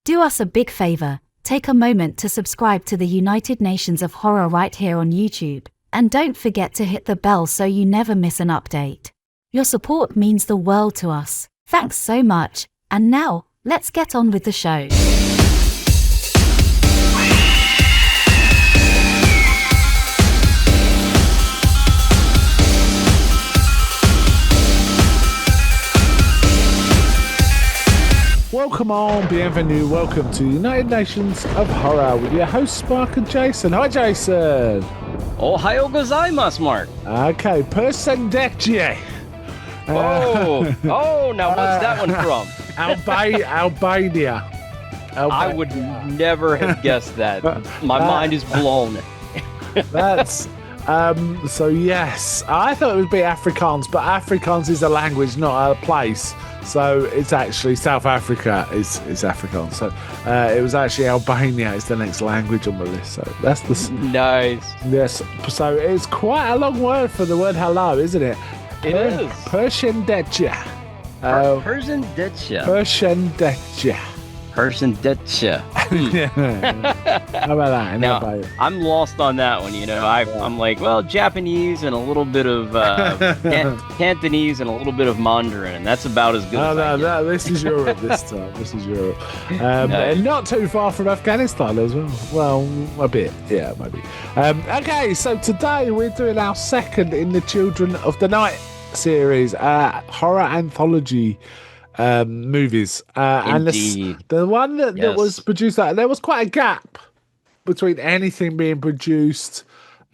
Do us a big favor, take a moment to subscribe to the United Nations of Horror right here on YouTube, and don't forget to hit the bell so you never miss an update. Your support means the world to us. Thanks so much, and now, let's get on with the show. Welcome on, bienvenue, welcome to United Nations of Horror with your host Spark and Jason. Hi Jason! Ohayou gozaimasu, Mark. Okay, Persendetje. Now what's that one from? Albania. I would never have guessed that. My mind is blown. That's... so yes, I thought it would be Afrikaans, but Afrikaans is a language, not a place. So it's actually South Africa is Afrikaans. So it was actually Albania is the next language on the list. So that's the nice. Yes. So it's quite a long word for the word hello, isn't it? It is. Persendetje. Persendetje. Persendetje. Persendetje. How about that? Now, I'm lost on that one, you know. I'm like, well, Japanese and a little bit of Cantonese and a little bit of Mandarin, and that's about as good as I get. This is Europe this time. This is Europe. And not too far from Afghanistan as well. Well, a bit. Yeah, maybe. Okay, so today we're doing our second in the Children of the Night series, horror anthology movies, and the one that was produced, there was quite a gap between anything being produced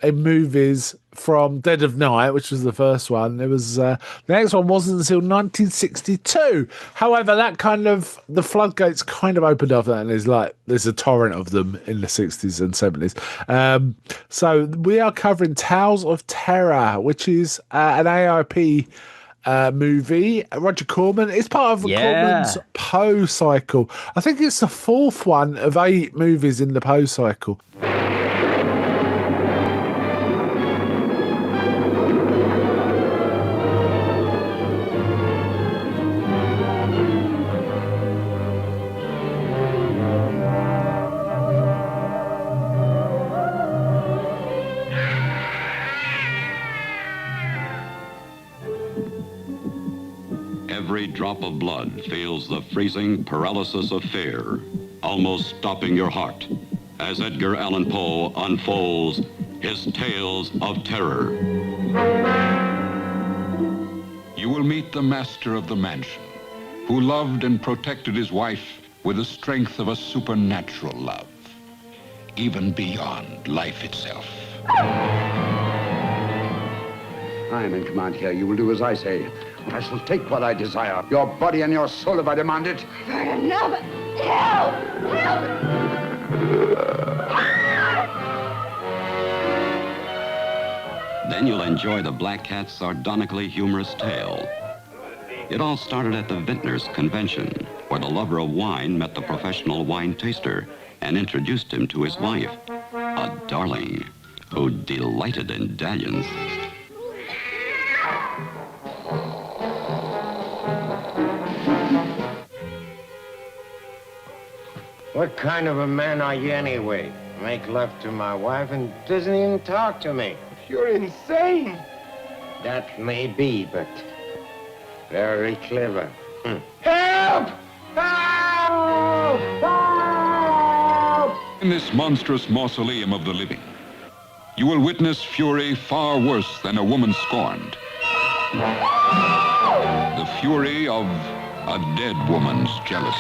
in movies from Dead of Night, which was the first one. It was the next one wasn't until 1962. However, that kind of the floodgates kind of opened up, and there's a torrent of them in the 60s and 70s. So we are covering Tales of Terror, which is an AIP movie. Roger Corman. It's part of Corman's Poe cycle. I think it's the fourth one of 8 movies in the Poe cycle. Every drop of blood feels the freezing paralysis of fear, almost stopping your heart, as Edgar Allan Poe unfolds his tales of terror. You will meet the master of the mansion, who loved and protected his wife with the strength of a supernatural love, even beyond life itself. I am in command here. You will do as I say. I shall take what I desire. Your body and your soul, if I demand it. Enough! Help! Help! Then you'll enjoy the Black Cat's sardonically humorous tale. It all started at the Vintners Convention, where the lover of wine met the professional wine taster and introduced him to his wife, a darling who delighted in dalliance. What kind of a man are you anyway? Make love to my wife and doesn't even talk to me. You're insane. That may be, but very clever. Help! Help! Help! In this monstrous mausoleum of the living, you will witness fury far worse than a woman scorned. The fury of a dead woman's jealousy.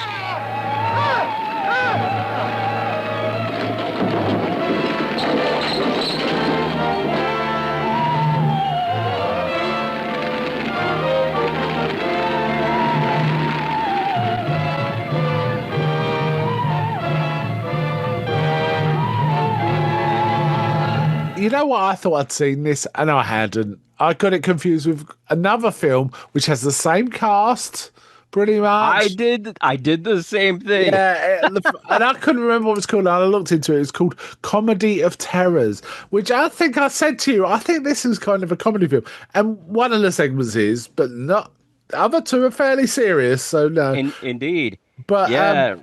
You know what? I thought I'd seen this, and I hadn't. I got it confused with another film which has the same cast, pretty much. I did the same thing. Yeah, and I couldn't remember what it was called. And I looked into it. It's called Comedy of Terrors, which I think I said to you, I think this is kind of a comedy film. And one of the segments is, but not. The other two are fairly serious, so no. Indeed. But Yeah,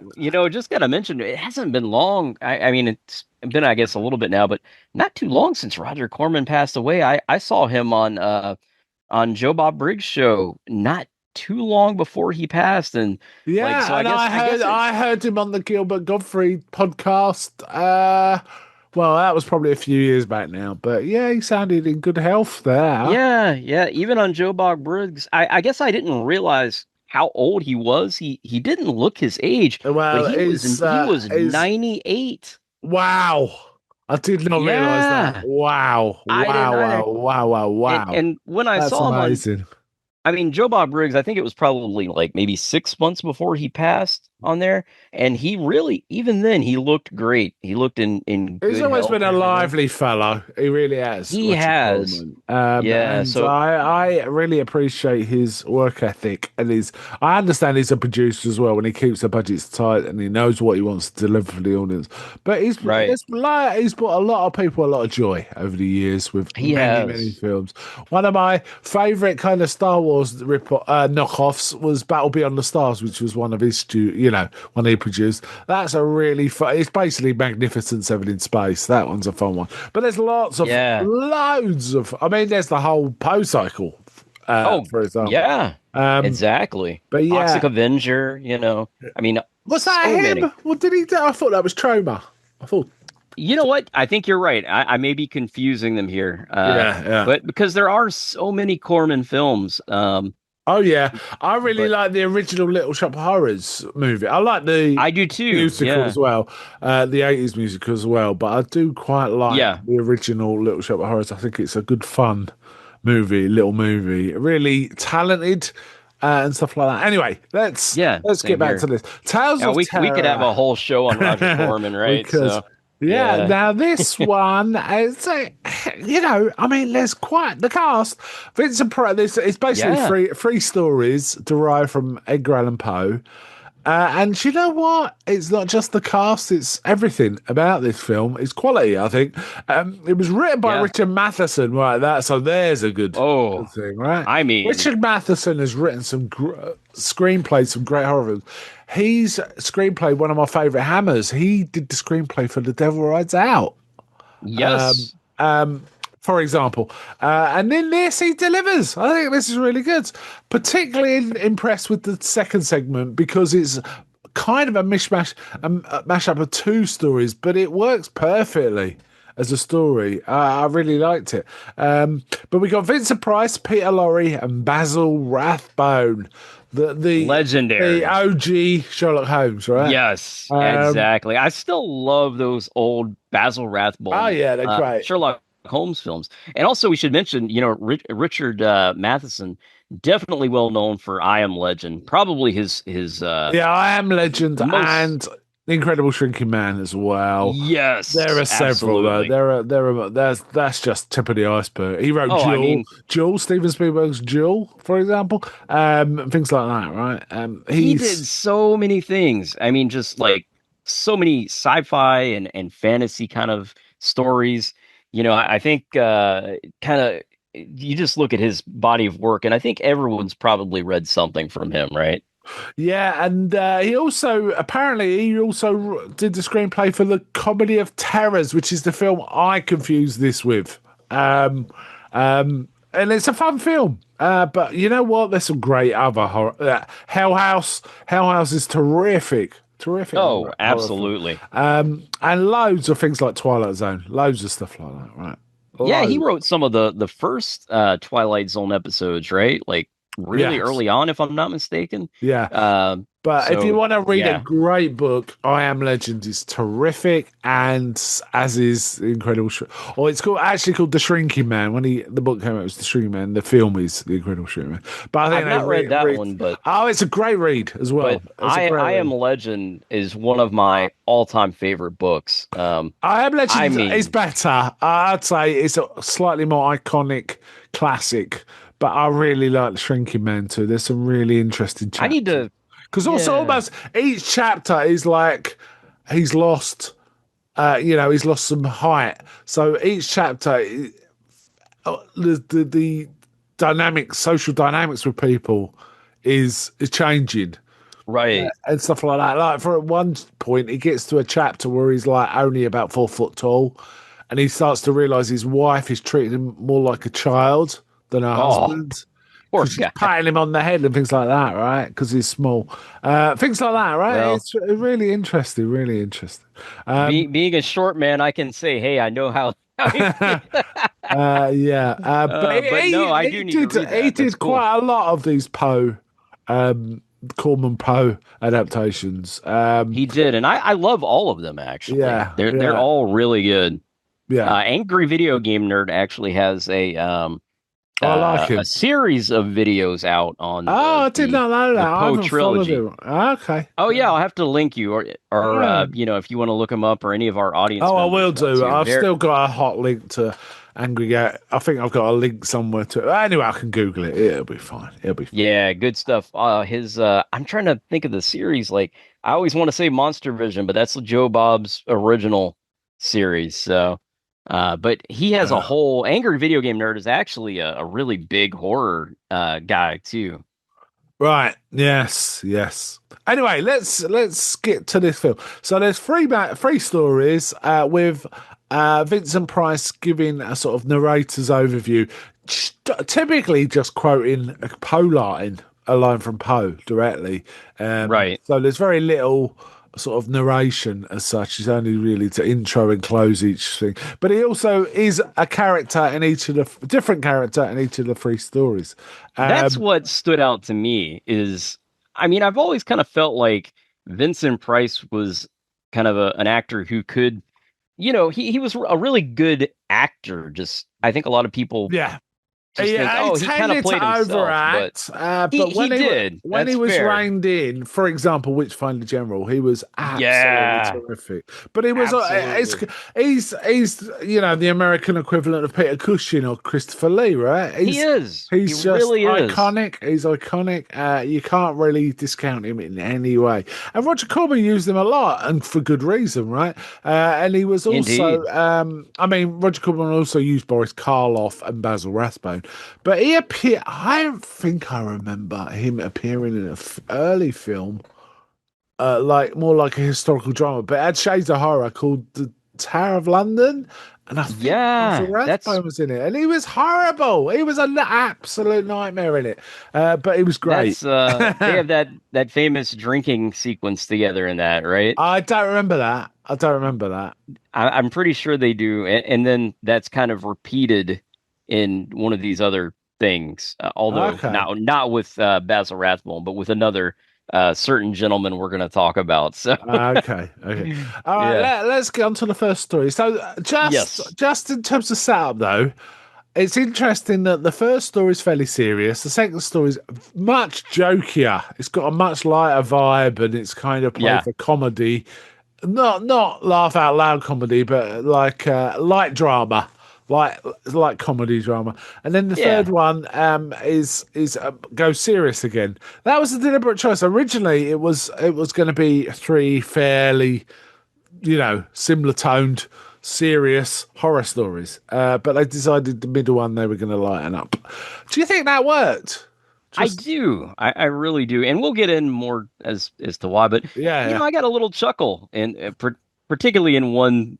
just gotta mention it hasn't been long. I mean, it's been, I guess, a little bit now, but not too long since Roger Corman passed away. I saw him on Joe Bob Briggs' show not too long before he passed, and like, so yeah, and I it's heard him on the Gilbert Godfrey podcast. Well, that was probably a few years back now, but yeah, he sounded in good health there. yeah, yeah. Even on Joe Bob Briggs, I guess I didn't realize how old he was. He didn't look his age, but Well, he was it's 98. wow. I did not realize that. Yeah, Wow, I didn't wow, either. wow, wow, wow, And wow. and when I That's saw him on amazing. I mean, Joe Bob Briggs, I think it was probably like maybe 6 months before he passed on there. And he really, even then, he looked great. He looked in He's good always health been and a everything. lively fellow. He really has, He Roger has. Corman. Yeah. And So, I really appreciate his work ethic and his. I understand he's a producer as well when he keeps the budgets tight and he knows what he wants to deliver for the audience. But right. he's brought a lot of people a lot of joy over the years with He many, many has. films. One of my favorite kind of Star Wars knockoffs was Battle Beyond the Stars, which was one of his, one he produced. That's a really fun. It's basically Magnificent Seven in space. That one's a fun one. But there's Yeah. loads of. I mean, there's the whole Poe cycle, Oh, for example. yeah. Um, Exactly. but Toxic yeah, Avenger. I mean, was that so him? many. What did he do? I thought that was Troma. I thought, You know what? I think you're right. I may be confusing them here. yeah. But because there are so many Corman films. Oh yeah, I really But like the original Little Shop of Horrors movie. I like the I do too. musical Yeah. as well, the 80s musical as well. But I do quite like Yeah. the original Little Shop of Horrors. I think it's a good fun little movie, really talented and stuff like that. Anyway, Yeah. let's get Same back here. to this. Tales Yeah, of we could have Terror. a whole show on Roger Corman, right? Because So yeah, yeah, now this one is I mean, there's quite the cast. Vincent Price. This it's basically yeah, three stories derived from Edgar Allan Poe. And you know what? It's not just the cast; it's everything about this film. It's quality, I think. It was written by yeah. Richard Matheson, right? So there's a good Oh, thing, right? I mean, Richard Matheson has written some screenplays, some great horror films. He's screenplayed one of my favorite Hammers. He did the screenplay for The Devil Rides Out. Um, yes, um, for example. And in this, he delivers. I think this is really good. Particularly impressed with the second segment because it's kind of a mishmash, a mashup of two stories, but it works perfectly as a story. I really liked it. But we got Vincent Price, Peter Lorre, and Basil Rathbone. The legendary. OG Sherlock Holmes, right? Yes, Um, exactly. I still love those old Basil oh Rathbone yeah, they're great. Sherlock Holmes films. And also, we should mention, Richard Matheson, definitely well known for I Am Legend. Probably his Yeah, I Am Legend most. and The Incredible Shrinking Man as well. Yes, There are several though. absolutely. That's just tip of the iceberg. He wrote Oh, I mean, Jewel, Steven Spielberg's Jewel, for example, things like that, right? he did so many things. I mean, just like so many sci-fi and fantasy kind of stories. I think kind of you just look at his body of work, and I think everyone's probably read something from him, right? Yeah, and he also did the screenplay for the Comedy of Terrors, which is the film I confused this with. And it's a fun film. But you know what? There's some great other horror. Hell House. Hell House is terrific. Terrific Oh, horror film. absolutely. And loads of things like Twilight Zone. Loads of stuff like that, right? Yeah, he Loads. wrote some of the first Twilight Zone episodes, right? Like really Yes. early on, if I'm not mistaken. Yeah. Um, But if you so want to read a yeah. great book, I Am Legend is terrific, and as is The Incredible or it's actually called The Shrinking Man. When the book came out, it was The Shrinking Man. The film is The Incredible Shrinking Man. But I think I've not read that one, but it's a great read as well. It's a great I Am read. Legend is one of my all-time favorite books. I Am Legend I mean, is better. I'd say it's a slightly more iconic classic, but I really like The Shrinking Man too. There's some really interesting I need chapters. to. Because also Yeah. almost each chapter is like he's lost, he's lost some height. So each chapter, the social dynamics with people is changing. Right. and stuff like that. Like for at one point, he gets to a chapter where he's like only about 4 foot tall, and he starts to realize his wife is treating him more like a child than her Oh, husband. poor Because she's guy. patting him on the head and things like that, right? Because he's small. Things like that, right? Well, It's really interesting, really interesting. being a short man, I can say, hey, I know how you feel. Yeah, but But no, I do need to read he that. That's did cool. quite a lot of these Corman Poe adaptations. He did, and I love all of them actually. Yeah, They're all really good. yeah. Angry Video Game Nerd actually has I like him. a series of videos out on I did not know that. the I Poe haven't followed trilogy. him. Okay. Oh yeah, I'll have to link you, or Yeah. if you want to look him up, or any of our audience. Oh, I members will want do. to. I've still got a hot link to Angry Gate. I think I've got a link somewhere to. Anyway, I can Google it. It'll be fine. It'll be fine. Yeah, good stuff. I'm trying to think of the series. Like I always want to say Monster Vision, but that's Joe Bob's original series. So, but he has a whole Angry Video Game Nerd is actually a really big horror guy too. Right. Yes. Yes. Anyway, let's get to this film. So there's three stories with Vincent Price giving a sort of narrator's overview, typically just quoting a Poe line, a line from Poe directly. Right. So there's very little sort of narration as such. It's only really to intro and close each thing. But he also is a character in each of the different character in each of the three stories. That's what stood out to me is, I mean, I've always kind of felt like Vincent Price was kind of an actor who could, he was a really good actor. Just, I think a lot of people Yeah. just think, oh, he kind of played himself. Overact, But but when he did. When he That's was fair. reined in, for example, Witchfinder General, he was absolutely terrific. But he was, he's the American equivalent of Peter Cushing or Christopher Lee, right? He is. He's He just really is. iconic. He's iconic. You can't really discount him in any way. And Roger Corman used him a lot, and for good reason, right? And he was also, Roger Corman also used Boris Karloff and Basil Rathbone. But he appeared. I don't think I remember him appearing in an early film, more like a historical drama. But it had shades of horror called The Tower of London, and I think Basil Rathbone was in it, and he was horrible. He was an absolute nightmare in it. But he was great. They have that famous drinking sequence together in that, right? I don't remember that. I'm pretty sure they do, and then that's kind of repeated in one of these other things, although not with Basil Rathbone, but with another certain gentleman we're going to talk about. So okay. All right, let's get on to the first story. So just in terms of setup, though, it's interesting that the first story is fairly serious. The second story is much jokier. It's got a much lighter vibe, and it's kind of played for comedy, not laugh out loud comedy, but like light drama. Like comedy drama, and then the third one is goes serious again. That was a deliberate choice. Originally, it was going to be three fairly, similar toned, serious horror stories, but they decided the middle one they were going to lighten up. Do you think that worked? I do. I really do, and we'll get in more as to why. But I got a little chuckle, and particularly in one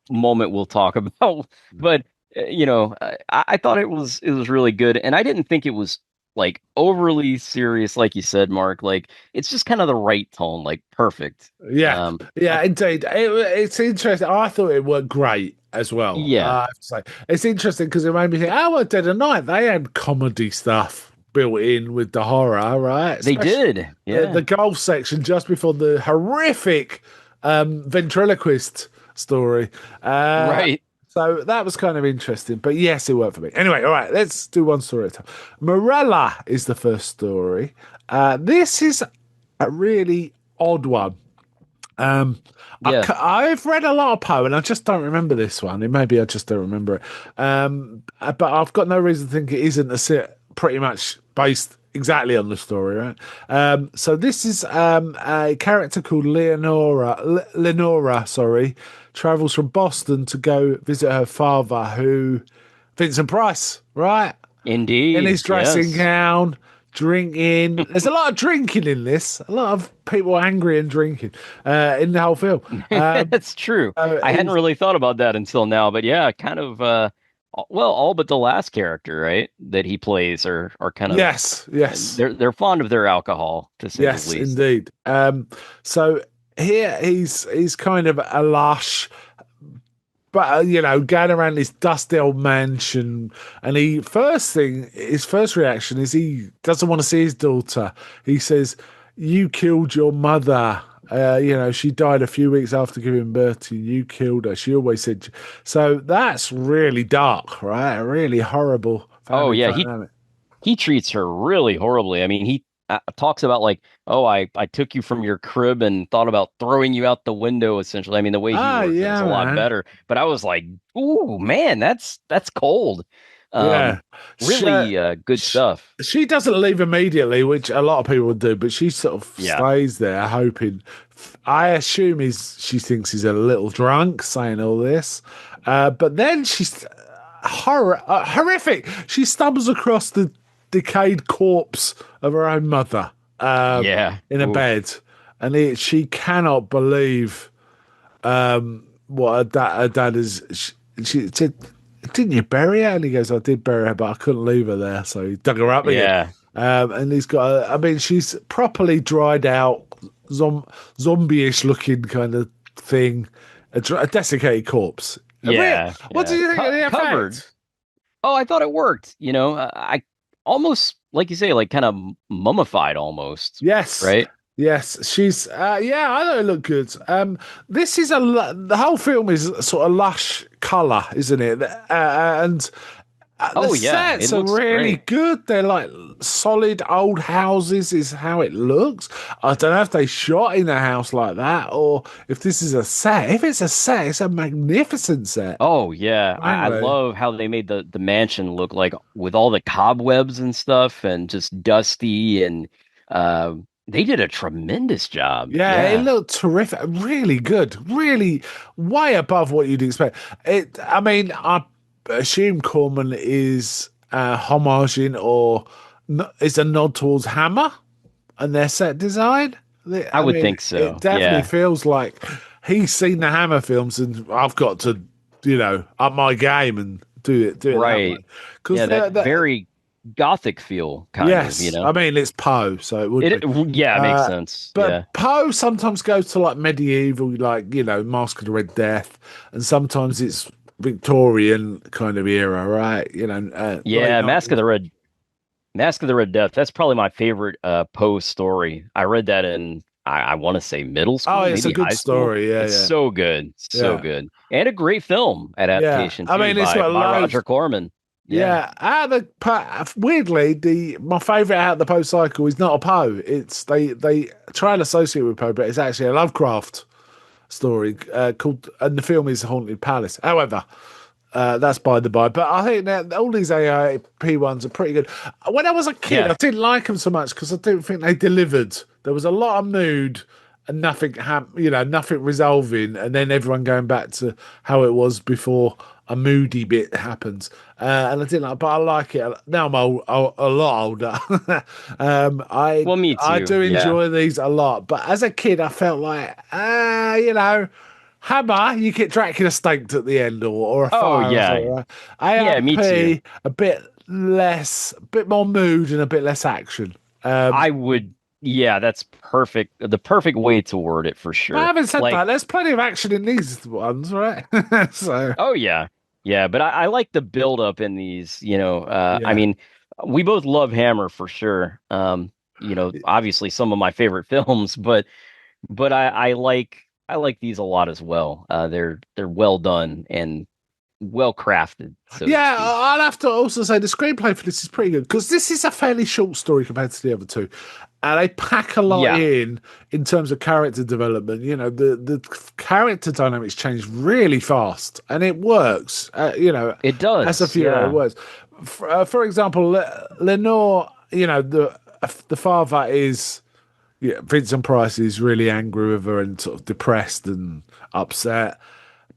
moment we'll talk about, but. I thought it was really good, and I didn't think it was like overly serious, like you said, Mark. Like it's just kind of the right tone, like perfect. Indeed. It's interesting. I thought it worked great as well. Yeah, I have to say it's interesting because it made me think. Oh, Dead of Night. They had comedy stuff built in with the horror, right? They did. Yeah, the golf section just before the horrific ventriloquist story. Right. So that was kind of interesting, but yes, it worked for me. Anyway, all right, let's do one story at a time. Morella is the first story. This is a really odd one. I've read a lot of Poe, and I just don't remember this one. Maybe I just don't remember it. But I've got no reason to think it isn't pretty much based exactly on the story, right? So this is a character called Lenora, travels from Boston to go visit her father, Vincent Price, right? Indeed. In his dressing gown, drinking. There's a lot of drinking in this. A lot of people angry and drinking in the whole film. That's true. I hadn't really thought about that until now, but yeah, kind of. Well, all but the last character, right, that he plays are kind of yes. They're fond of their alcohol, to say the least. Yes, indeed. So here he's kind of a lush, but going around this dusty old mansion, and his first reaction is he doesn't want to see his daughter. He says, "You killed your mother. She died a few weeks after giving birth to you. You killed her. She always said." So that's really dark, right? A really horrible. Oh yeah, dynamic. he treats her really horribly. I mean, he talks about like, "Oh, I took you from your crib and thought about throwing you out the window." Essentially, I mean, the way he works is a lot better. But I was like, "Ooh, man, that's cold." Really good stuff. She doesn't leave immediately, which a lot of people would do, but she sort of stays there, hoping. I assume she thinks he's a little drunk, saying all this, but then she's horrific. She stumbles across the decayed corpse of her own mother, in a bed, and she cannot believe what her dad is. She said, "Didn't you bury her?" And he goes, "I did bury her, but I couldn't leave her there." So he dug her up again. And he's got, she's properly dried out, zombie-ish looking kind of thing, a desiccated corpse. What did you think of the effect? Covered. Oh, I thought it worked. I almost, like you say, like kind of mummified almost. Yes. Right? Yes, she's I thought it looked good. This is the whole film is sort of lush colour, isn't it? And the sets are really good. They're like solid old houses is how it looks. I don't know if they shot in a house like that or if this is a set. If it's a set, it's a magnificent set. Oh yeah, I love how they made the mansion look like with all the cobwebs and stuff and just dusty and they did a tremendous job. Yeah, it looked terrific. Really good. Really way above what you'd expect. I assume Corman is homaging or is a nod towards Hammer and their set design. I would think so. It definitely feels like he's seen the Hammer films and I've got to, up my game and do it right. That very gothic feel kind of, it's Poe, so it would be. It makes sense. But Poe sometimes goes to like medieval, like Mask of the Red Death, and sometimes it's Victorian kind of era, right? Mask of the Red Death, that's probably my favorite Poe story. I read that in I want to say middle school. Oh, it's a good story. Yeah, it's so good, good, and a great film adaptation. Yeah. It's got by Roger Corman. Yeah, weirdly, my favourite out of the Poe cycle is not a Poe. It's they try and associate with Poe, but it's actually a Lovecraft story called, and the film is Haunted Palace. However, that's by the by. But I think that all these AIP ones are pretty good. When I was a kid, I didn't like them so much because I didn't think they delivered. There was a lot of mood and nothing resolving, and then everyone going back to how it was before a moody bit happens. And I didn't like, but I like it. Now I'm a lot older. Me too. I do enjoy these a lot. But as a kid, I felt like, Hammer, you get Dracula staked at the end or a fire. Me too. A bit more mood and a bit less action. I would. Yeah, that's perfect. The perfect way to word it for sure. I haven't said that. There's plenty of action in these ones, right? Oh yeah. Yeah, but I like the build up in these, I mean, we both love Hammer for sure. Obviously some of my favorite films, but I like these a lot as well. They're well done and well crafted. I'll have to also say the screenplay for this is pretty good because this is a fairly short story compared to the other two. And they pack a lot in terms of character development. The character dynamics change really fast, and it works. It does. As a Fuhrer, it works. For example, Lenore, the father is, Vincent Price is really angry with her and sort of depressed and upset.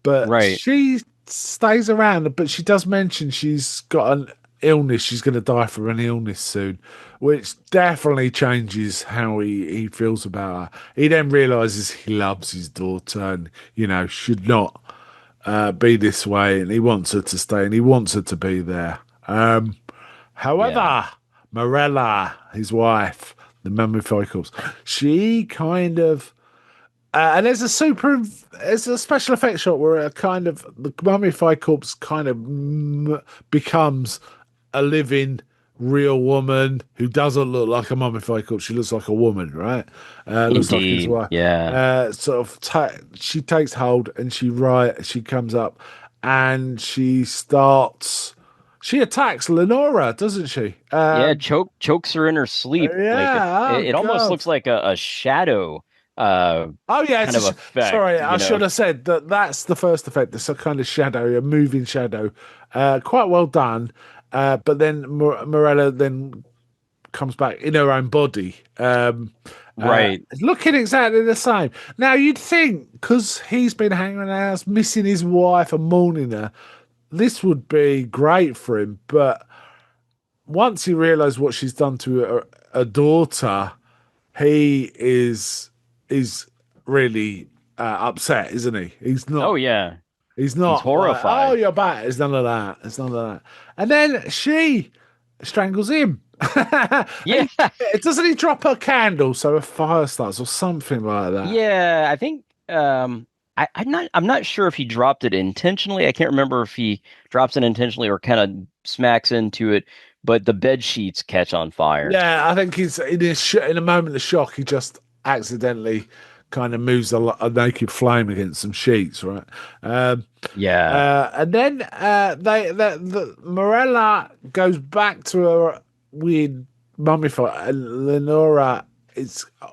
But she stays around, but she does mention she's got illness. She's going to die from an illness soon, which definitely changes how he feels about her. He then realizes he loves his daughter and, should not be this way. And he wants her to stay and he wants her to be there. However, Morella, his wife, the mummified corpse, she kind of. And there's a special effect shot where the mummified corpse kind of becomes a living, real woman who doesn't look like a mummified corpse. She looks like a woman, right? Looks like his wife. Yeah. She takes hold and she comes up and she attacks Lenora, doesn't she? Chokes her in her sleep. Yeah. It almost looks like a shadow. Kind of effect. Sorry, I should have said that's the first effect. It's a kind of shadow, a moving shadow. Quite well done. But then Morella then comes back in her own body. Right. Looking exactly the same. Now, you'd think, because he's been hanging around the house, missing his wife and mourning her, this would be great for him. But once he realised what she's done to a daughter, he is really upset, isn't he? He's not. Oh, yeah. He's not. He's horrified. You're back. It's none of that. And then she strangles him. Yeah. Doesn't he drop a candle so a fire starts or something like that? Yeah, I think I'm not sure if he dropped it intentionally. I can't remember if he drops it intentionally or kind of smacks into it, but the bed sheets catch on fire. Yeah, I think he's in a moment of shock. He just accidentally kind of moves a naked flame against some sheets, right? And then the Morella goes back to her weird mummified, and Lenora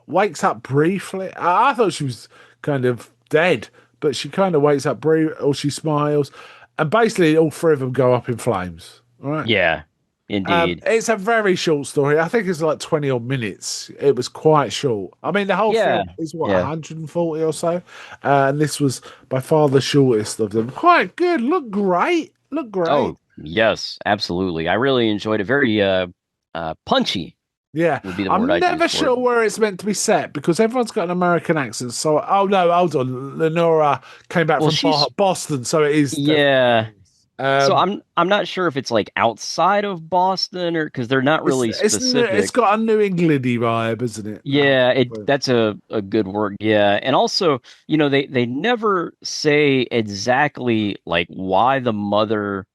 wakes up briefly. I thought she was kind of dead, but she kind of wakes up briefly, or she smiles, and basically all three of them go up in flames. Right? Yeah. Indeed. It's a very short story. I think it's like 20 odd minutes. It was quite short. I mean, the whole film is 140 or so. And this was by far the shortest of them. Quite good. Look great. Oh, yes, absolutely. I really enjoyed it. Very punchy. Yeah. Would be the I'm word never sure where it's meant to be set because everyone's got an American accent. So, hold on. Lenora came back from Boston. So it is. Yeah. So I'm not sure if it's like outside of Boston or because they're not really specific. It's got a New Englandy vibe, isn't it? Yeah, that's a good word. Yeah, and also they never say exactly like why the mother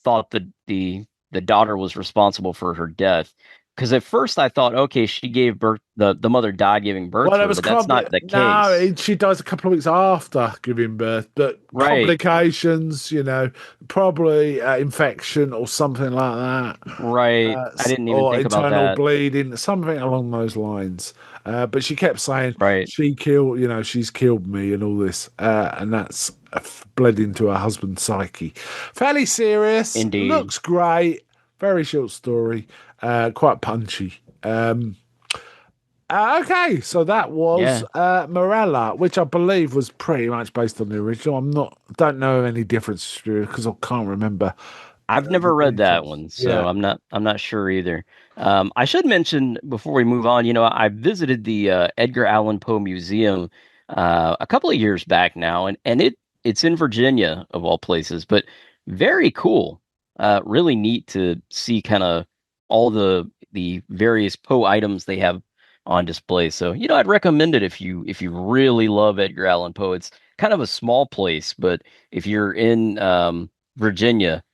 thought that the daughter was responsible for her death. Because at first I thought, okay, she gave birth. The mother died giving birth to her, but that's not the case. No, she dies a couple of weeks after giving birth, but complications, probably infection or something like that. Right. I didn't even think about that. Or internal bleeding, something along those lines. But she kept saying, she killed, she's killed me and all this. And that's bled into her husband's psyche. Fairly serious. Indeed. Looks great. Very short story. Quite punchy. Okay, so that was Morella, which I believe was pretty much based on the original. Don't know any difference because I can't remember. I've never read that one, so I'm not sure either. I should mention before we move on, I visited the Edgar Allan Poe Museum a couple of years back now, and it's in Virginia of all places, but very cool. Really neat to see kind of all the various Poe items they have on display. So, I'd recommend it if you really love Edgar Allan Poe. It's kind of a small place, but if you're in Virginia,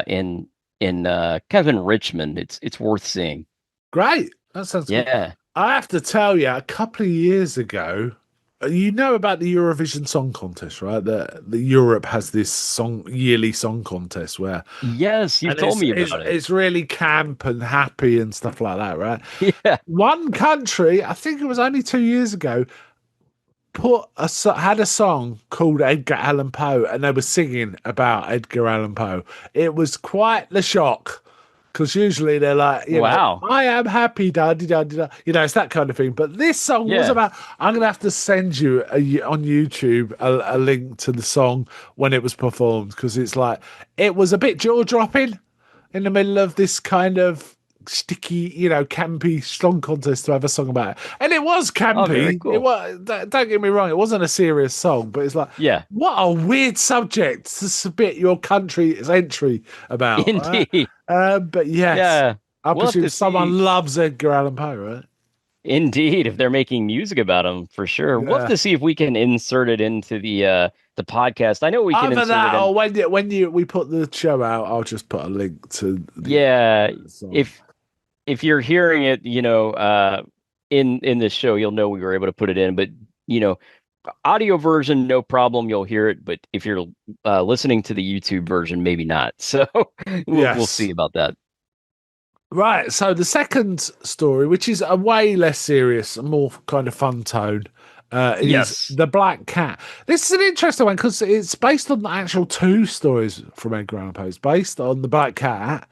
in Richmond, it's worth seeing. Great. That sounds good. I have to tell you, a couple of years ago, about the Eurovision Song Contest, right? The Europe has this yearly song contest where you told me about it. It's really camp and happy and stuff like that, right? Yeah. One country, I think it was only 2 years ago, had a song called Edgar Allan Poe, and they were singing about Edgar Allan Poe. It was quite the shock. Because usually they're like, wow, I am happy, da da da. It's that kind of thing. But this song was about. I'm gonna have to send you on YouTube a link to the song when it was performed because it's like it was a bit jaw dropping. in the middle of this kind of sticky, campy song contest to have a song about it. And it was campy. Oh, very cool. It was, don't get me wrong, it wasn't a serious song, but it's like, Yeah. what a weird subject to submit your country's entry about. Indeed. But yes, Yeah. I We'll have presume to someone see. loves Edgar Allan Poe, right? Indeed, if they're making music about him, for sure. We'll have Yeah. to see if we can insert it into the podcast. I know we can Either insert that, it in. or when we put the show out, I'll just put a link to the Yeah, song. if you're hearing it, in this show, you'll know we were able to put it in. But audio version, no problem, you'll hear it. But if you're listening to the YouTube version, maybe not. So we'll see about that. Right, so the second story, which is a way less serious, a more kind of fun tone, is The Black Cat. This is an interesting one because it's based on the actual two stories from Edgar Allan Poe. It's based on The Black Cat,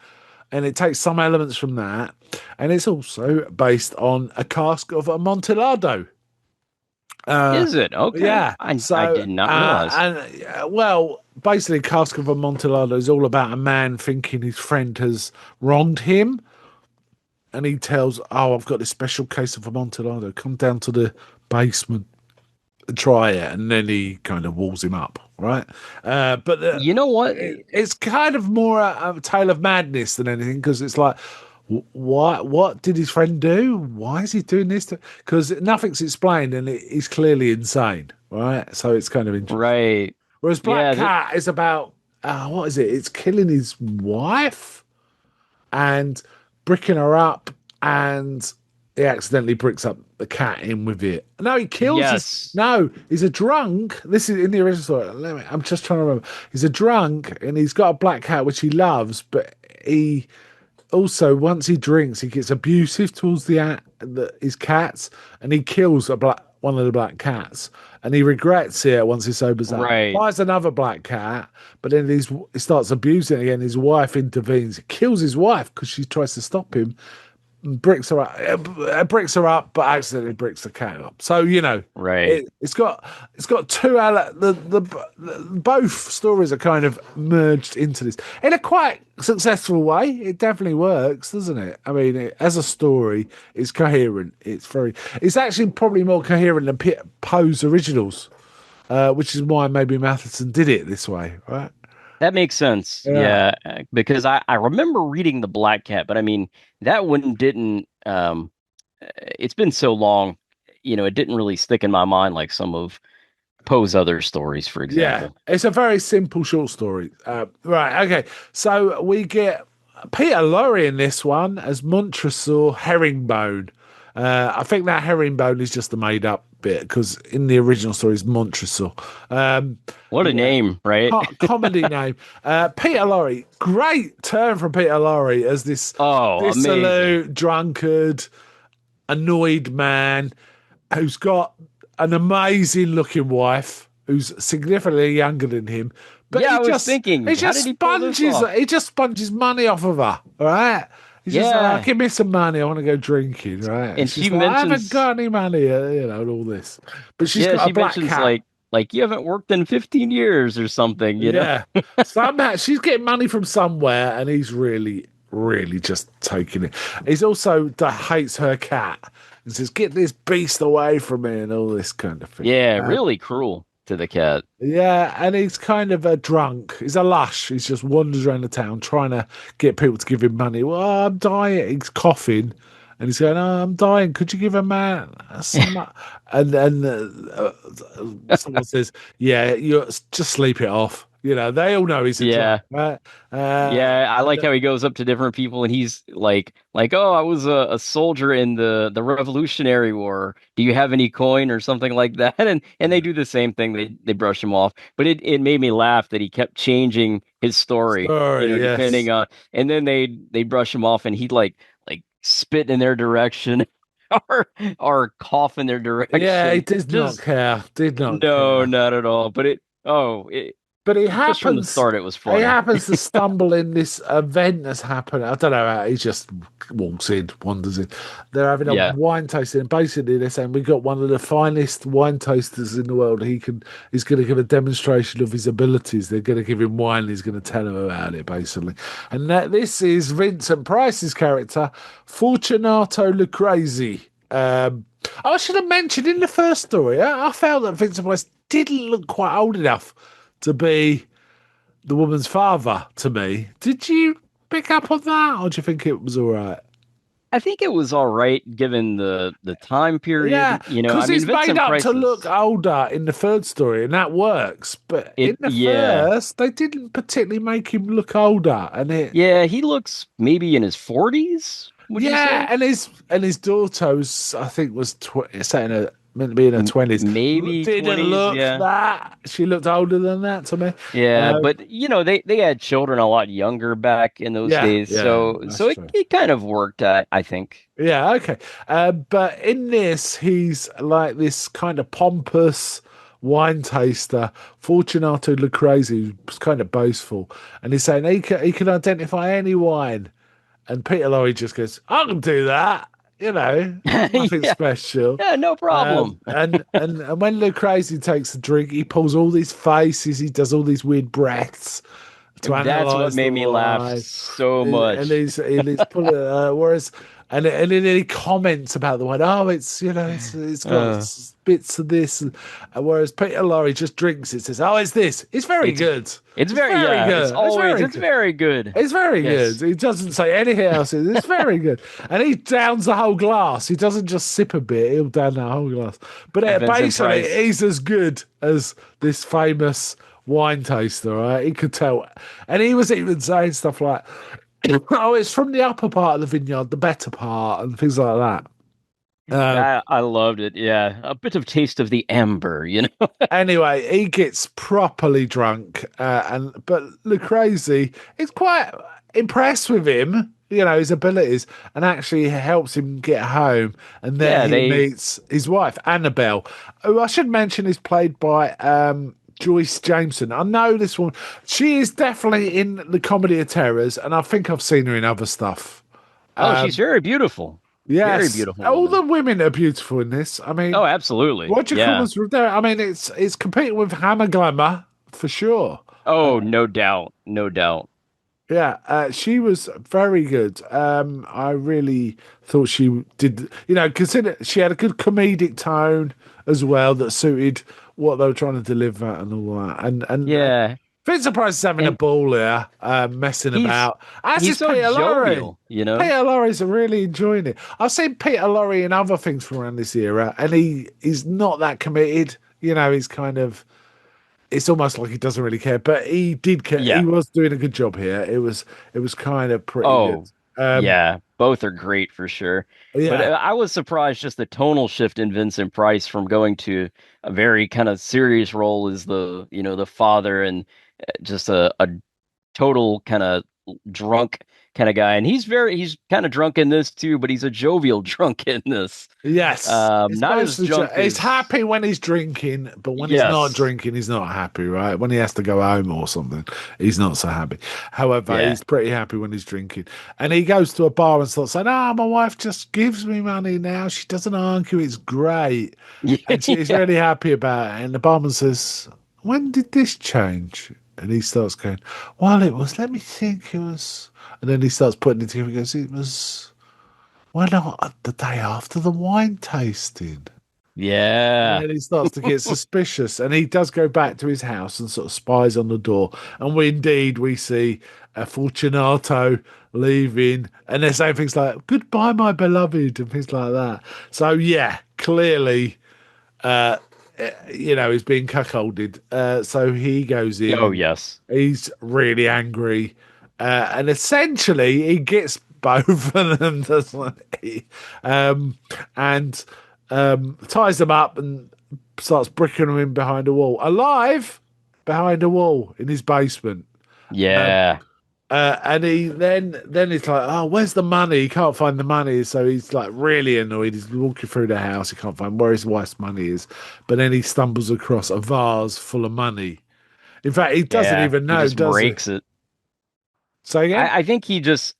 and it takes some elements from that, and it's also based on a cask of Amontillado. Is it? Okay. Yeah. I did not realize. Well, basically, Cask of Amontillado is all about a man thinking his friend has wronged him. And he tells, I've got this special case of Amontillado. Come down to the basement and try it. And then he kind of walls him up, right? But you know what? It's kind of more a tale of madness than anything, because it's like, what did his friend do? Why is he doing this? Because nothing's explained, and he's clearly insane, right? So it's kind of interesting. Right. Whereas Black Cat is about, what is it? It's killing his wife and bricking her up, and he accidentally bricks up the cat in with it. No, he kills he's a drunk. This is in the original story. I'm just trying to remember. He's a drunk, and he's got a black cat, which he loves, but he also, once he drinks, he gets abusive towards his cats, and he kills one of the black cats, and he regrets it once he sobers up. Right. Buys another black cat, but then he starts abusing it again. His wife intervenes, kills his wife because she tries to stop him, and bricks her up, but accidentally bricks the cat up. So right. It's got two. Both stories are kind of merged into this in a quite successful way. It definitely works, doesn't it? I mean, as a story, it's coherent. It's actually probably more coherent than Poe's originals, which is why maybe Matheson did it this way, right? That makes sense. Yeah, because I remember reading The Black Cat, but I mean, that one didn't. It's been so long, it didn't really stick in my mind like some of Poe's other stories, for example. Yeah, it's a very simple short story. Right, okay. So we get Peter Lorre in this one as Montresor Herringbone. I think that herringbone is just a made-up bit, because in the original story is Montresor. What a name, right? Comedy name. Peter Lorre, great turn from Peter Lorre as this dissolute, drunkard, annoyed man who's got an amazing-looking wife who's significantly younger than him. But I was thinking, he just sponges money off of her, all right? He's just like, give me some money. I want to go drinking, right? And she mentions, I mentions, haven't got any money, and all this. But she's got a black cat. Like you haven't worked in 15 years or something, you know? Somehow she's getting money from somewhere, and he's really, really just taking it. He's also hates her cat and says, "Get this beast away from me," and all this kind of thing. Yeah, really cruel to the cat. Yeah, and he's kind of a drunk. He's a lush. He's just wanders around the town trying to get people to give him money. Well, I'm dying. He's coughing, and he's going, "Oh, I'm dying. Could you give a man some?" and then someone says, "Yeah, you just sleep it off." They all know he's a drunk, right? I like how he goes up to different people and he's like, "Oh, I was a soldier in the Revolutionary War. Do you have any coin or something like that?" And they do the same thing. They brush him off. But it made me laugh that he kept changing his story, depending on. And then they brush him off, and he'd like spit in their direction. or cough in their direction. Yeah, he did not care. No, not at all. But But he Just from the happens. start, it was He funny. happens to stumble in this event that's happened. I don't know how he just walks in, wanders in. They're having a Yeah. wine tasting, and basically they're saying we've got one of the finest wine tasters in the world. He's going to give a demonstration of his abilities. They're going to give him wine. He's going to tell him about it, basically. And this is Vincent Price's character, Fortunato Lucrezi. I should have mentioned in the first story, I felt that Vincent Price didn't look quite old enough to be the woman's father to me. Did you pick up on that, or do you think it was all right? I think it was all right given the time period. Yeah, because he's Vincent made up Price to look older in the third story, and that works. But in the first, they didn't particularly make him look older, and he looks maybe in his 40s. Would you say? and his daughter I think was meant to be in her 20s. Maybe didn't 20s, look yeah. that. She looked older than that to me. Yeah, but they had children a lot younger back in those days, so it kind of worked, I think. Yeah, okay. But in this, he's like this kind of pompous wine taster, Fortunato Lucrezi, who's kind of boastful, and he's saying he can identify any wine, and Peter Lorre just goes, "I can do that." Nothing special. Yeah, no problem. And when Lucrezi takes a drink, he pulls all these faces, he does all these weird breaths to analyze. That's what made me laugh so much. And he's pulling, whereas, and then he comments about the wine. Oh, it's got bits of this. Whereas Peter Lorre just drinks it, says, "Oh, it's this. It's very good. It's very good. It's very good. It's very good." He doesn't say anything else. It's very good. And he downs the whole glass. He doesn't just sip a bit. He'll down the whole glass. But basically, he's as good as this famous wine taster, right? He could tell. And he was even saying stuff like, "Oh, it's from the upper part of the vineyard, the better part," and things like that. I loved it. Yeah, a bit of taste of the amber, Anyway, he gets properly drunk, but Lucrezi is quite impressed with him, his abilities, and actually helps him get home. And then he meets his wife, Annabelle, who I should mention is played by Joyce Jameson. I know this one. She is definitely in the Comedy of Terrors, and I think I've seen her in other stuff. She's very beautiful. Yes, very beautiful. All the women are beautiful in this. I mean, absolutely. Roger Corman's there. I mean, it's competing with Hammer Glamour for sure. Oh, no doubt. Yeah, she was very good. I really thought she did. Consider she had a good comedic tone as well that suited what they were trying to deliver and all that. And Vincent Price is having a ball here, messing about. He's so Peter jovial, Peter Lorre's really enjoying it. I've seen Peter Lorre in other things from around this era, and he's not that committed. He's kind of. It's almost like he doesn't really care, but he did care. Yeah. He was doing a good job here. It was kind of pretty good. Both are great for sure. Yeah. But I was surprised just the tonal shift in Vincent Price from going to a very kind of serious role as the father and just a total kind of drunk kind of guy. And he's kind of drunk in this too, but he's a jovial drunk in this. Yes. Not as drunk. He's happy when he's drinking, but when he's not drinking, he's not happy, right? When he has to go home or something, he's not so happy. However, he's pretty happy when he's drinking. And he goes to a bar and starts saying, my wife just gives me money now. She doesn't argue. It's great. And she's really happy about it. And the barman says, when did this change? And he starts going, well, it was, let me think, it was... And then he starts putting it together. He goes, it was, why not the day after the wine tasting? Yeah. And he starts to get suspicious. And he does go back to his house and sort of spies on the door. And we see Fortunato leaving. And they're saying things like, goodbye, my beloved, and things like that. So, yeah, clearly... he's being cuckolded. So he goes in. Oh, yes. He's really angry. And essentially, he gets both of them, doesn't he? And ties them up and starts bricking them in behind a wall. Alive behind a wall in his basement. Yeah. And he then he's like, oh, where's the money? He can't find the money. So he's like really annoyed. He's walking through the house. He can't find where his wife's money is. But then he stumbles across a vase full of money. In fact, he doesn't even know, he just does he? breaks it. So again, I think he just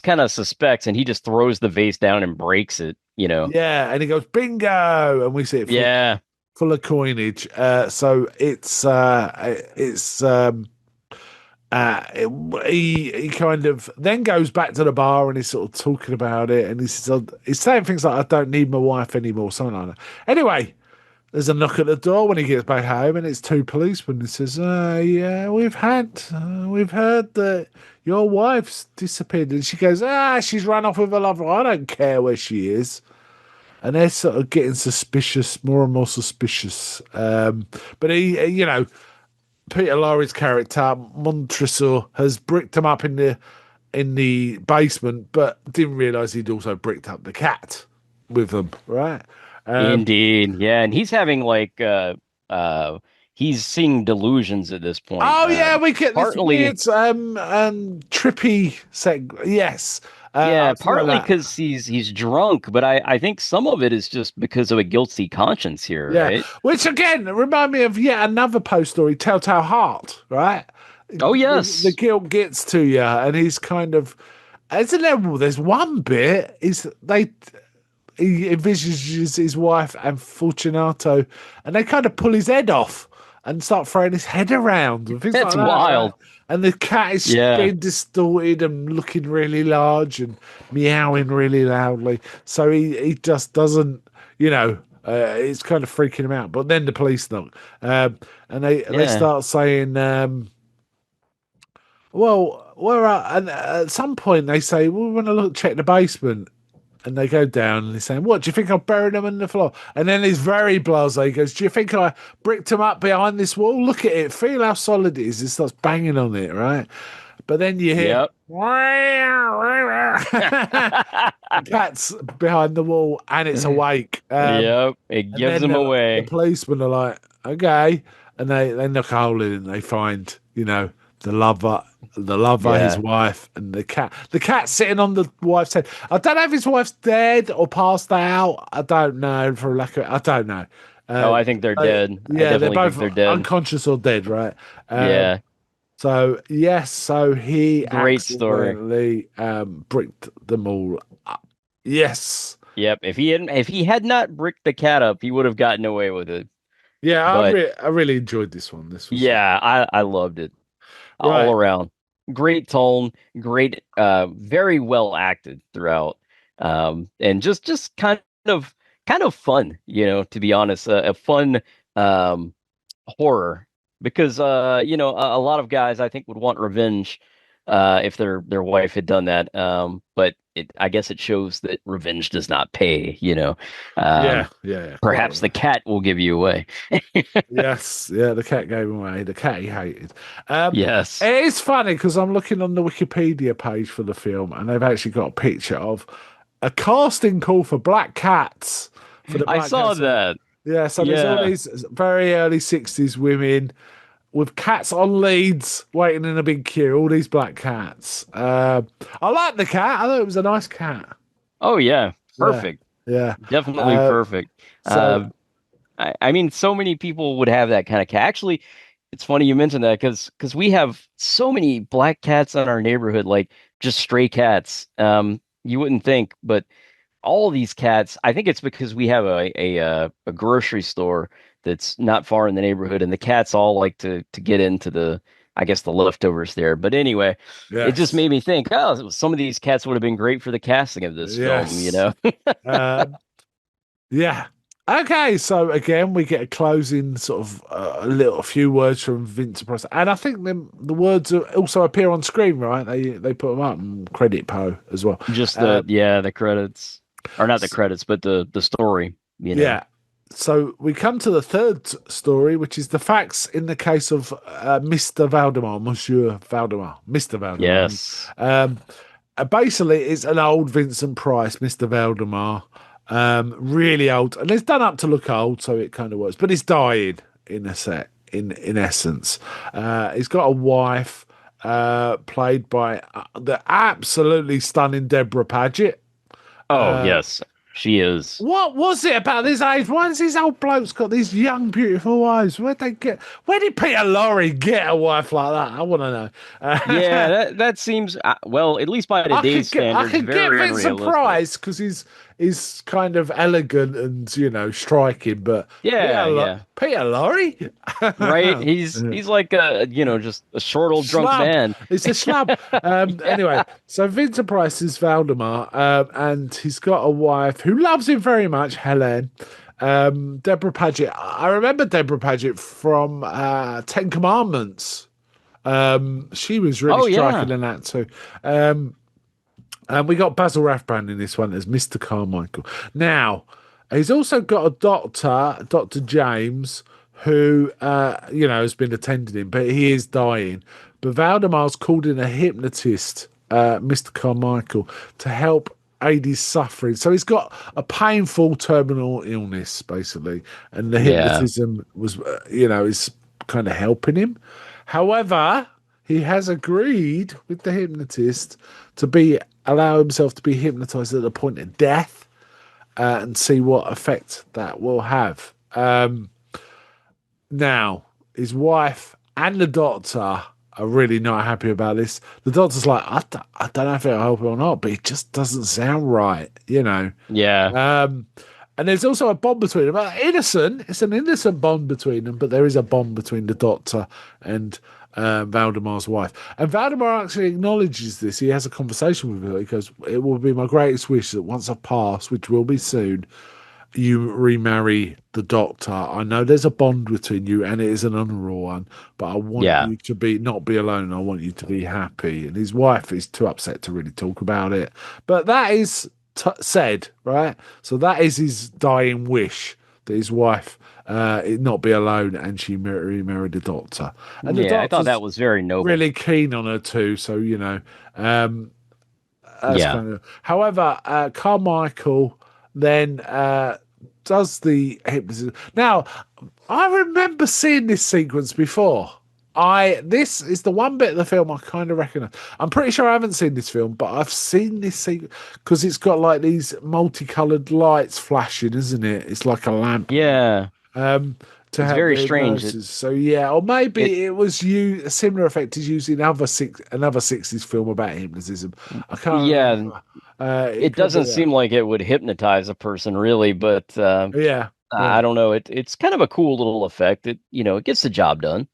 kind of suspects, and he just throws the vase down and breaks it. yeah, and he goes bingo, and we see it Yeah. full of coinage. So he kind of then goes back to the bar and he's sort of talking about it, and he's saying things like, "I don't need my wife anymore," something like that. Anyway, there's a knock at the door when he gets back home, and it's two policemen. He says, "Yeah, we've heard that your wife's disappeared," and she goes, she's run off with a lover. I don't care where she is." And they're sort of getting suspicious, more and more suspicious. But he, Peter Lorre's character, Montresor, has bricked him up in the basement, but didn't realise he'd also bricked up the cat with them, right? Indeed. Yeah, and he's having he's seeing delusions at this point. Oh yeah, we get this partly weird trippy yes. Partly because he's drunk, but I think some of it is just because of a guilty conscience here, right? Which again remind me of yet another Poe story, Telltale Heart, right? Oh yes, the guilt gets to you, and he's kind of, isn't there? Well, there's one bit he envisages his wife and Fortunato, and they kind of pull his head off and start throwing his head around. And things That's like that, wild. right? And the cat is being distorted and looking really large and meowing really loudly. So he just doesn't, it's kind of freaking him out. But then the police knock, and they start saying, well, and at some point they say, well, we want to check the basement. And they go down and he's saying, "What, do you think I buried them in the floor?" And then he's very blasé. He goes, "Do you think I bricked them up behind this wall? Look at it. Feel how solid it is." He starts banging on it, right? But then you hear, the cat's behind the wall and it's awake. It gives him away. The policemen are like, "Okay." And they knock a hole in and they find, the lover, his wife, and the cat. The cat sitting on the wife's head. I don't know if his wife's dead or passed out. I don't know. I don't know. I think they're dead. Yeah, they're both they're dead. unconscious or dead, right? Yeah. So yes, he great story. Bricked them all up. Yes. Yep. If he had not bricked the cat up, he would have gotten away with it. Yeah, I really enjoyed this one. I loved it. Right. All around. Great tone, great, very well acted throughout. And just kind of fun, to be honest, a fun horror, because a lot of guys I think would want revenge if their wife had done that. But I guess it shows that revenge does not pay, Perhaps the cat will give you away. Yes, the cat gave him away. The cat he hated. Yes. It is funny because I'm looking on the Wikipedia page for the film and they've actually got a picture of a casting call for black cats. I saw that. Yeah, so there's all these very early 60s women with cats on leads waiting in a big queue, all these black cats. I like the cat. I thought it was a nice cat. Oh, yeah. Perfect. Yeah. Definitely perfect. So, I mean, so many people would have that kind of cat. Actually, it's funny you mentioned that because we have so many black cats in our neighborhood, like just stray cats. You wouldn't think, but all these cats, I think it's because we have a grocery store that's not far in the neighborhood, and the cats all like to get into the leftovers there. But anyway, It just made me think, some of these cats would have been great for the casting of this film, Yeah. Okay, so again, we get a closing sort of a few words from Vincent Price, and I think the words also appear on screen, right? They put them up and credit Poe as well. Just the credits, or not the credits, but the story. Yeah. So we come to the third story, which is the facts in the case of Mr. Valdemar, Monsieur Valdemar, Mr. Valdemar. Yes. Basically, it's an old Vincent Price, Mr. Valdemar, really old, and it's done up to look old, so it kind of works. But he's dying in essence. He's got a wife played by the absolutely stunning Deborah Paget. Oh yes. She is. What was it about this age? Why has these old blokes got these young, beautiful wives? Where did Peter Lorre get a wife like that? I want to know. Yeah, that seems well, at least by today's standards, I could get very Vincent unrealistic. Price because he's kind of elegant and striking, but Yeah. Peter Lorre, Right? He's like just a short old drunk Schlub. man. It's a schlub. Anyway, so Vincent Price is Valdemar, and he's got a wife who loves him very much, Helen. Deborah Paget. I remember Deborah Paget from Ten Commandments. She was really striking in that too. And we got Basil Rathbone in this one as Mr. Carmichael. Now, he's also got a doctor, Dr. James, who, has been attending him, but he is dying. But Valdemar's called in a hypnotist, Mr. Carmichael, to help aid his suffering. So he's got a painful terminal illness, basically. And the hypnotism was, is kind of helping him. However, he has agreed with the hypnotist to allow himself to be hypnotized at the point of death and see what effect that will have. Now, his wife and the doctor are really not happy about this. The doctor's like, I don't know if it'll help or not, but it just doesn't sound right, Yeah. And there's also a bond between them. Innocent. It's an innocent bond between them, but there is a bond between the doctor and Valdemar's wife. And Valdemar actually acknowledges this. He has a conversation with her. He goes, it will be my greatest wish that once I've passed, which will be soon, you remarry the doctor. I know there's a bond between you and it is an honourable one, but I want you to not be alone. I want you to be happy. And his wife is too upset to really talk about it. But that is said, right? So that is his dying wish, that his wife not be alone, and she remarried the doctor. And the I thought that was very noble. Really keen on her too, so kind of. However, Carmichael then does the hypnotism. Now, I remember seeing this sequence before. This is the one bit of the film I kind of recognise. I'm pretty sure I haven't seen this film, but I've seen this sequence because it's got like these multicoloured lights flashing, isn't it? It's like a lamp. Yeah. It's very strange. So or maybe it was a similar effect is used in another 60s film about hypnotism. I can't. Yeah. It doesn't seem like it would hypnotize a person really, but I don't know. It's kind of a cool little effect. It gets the job done.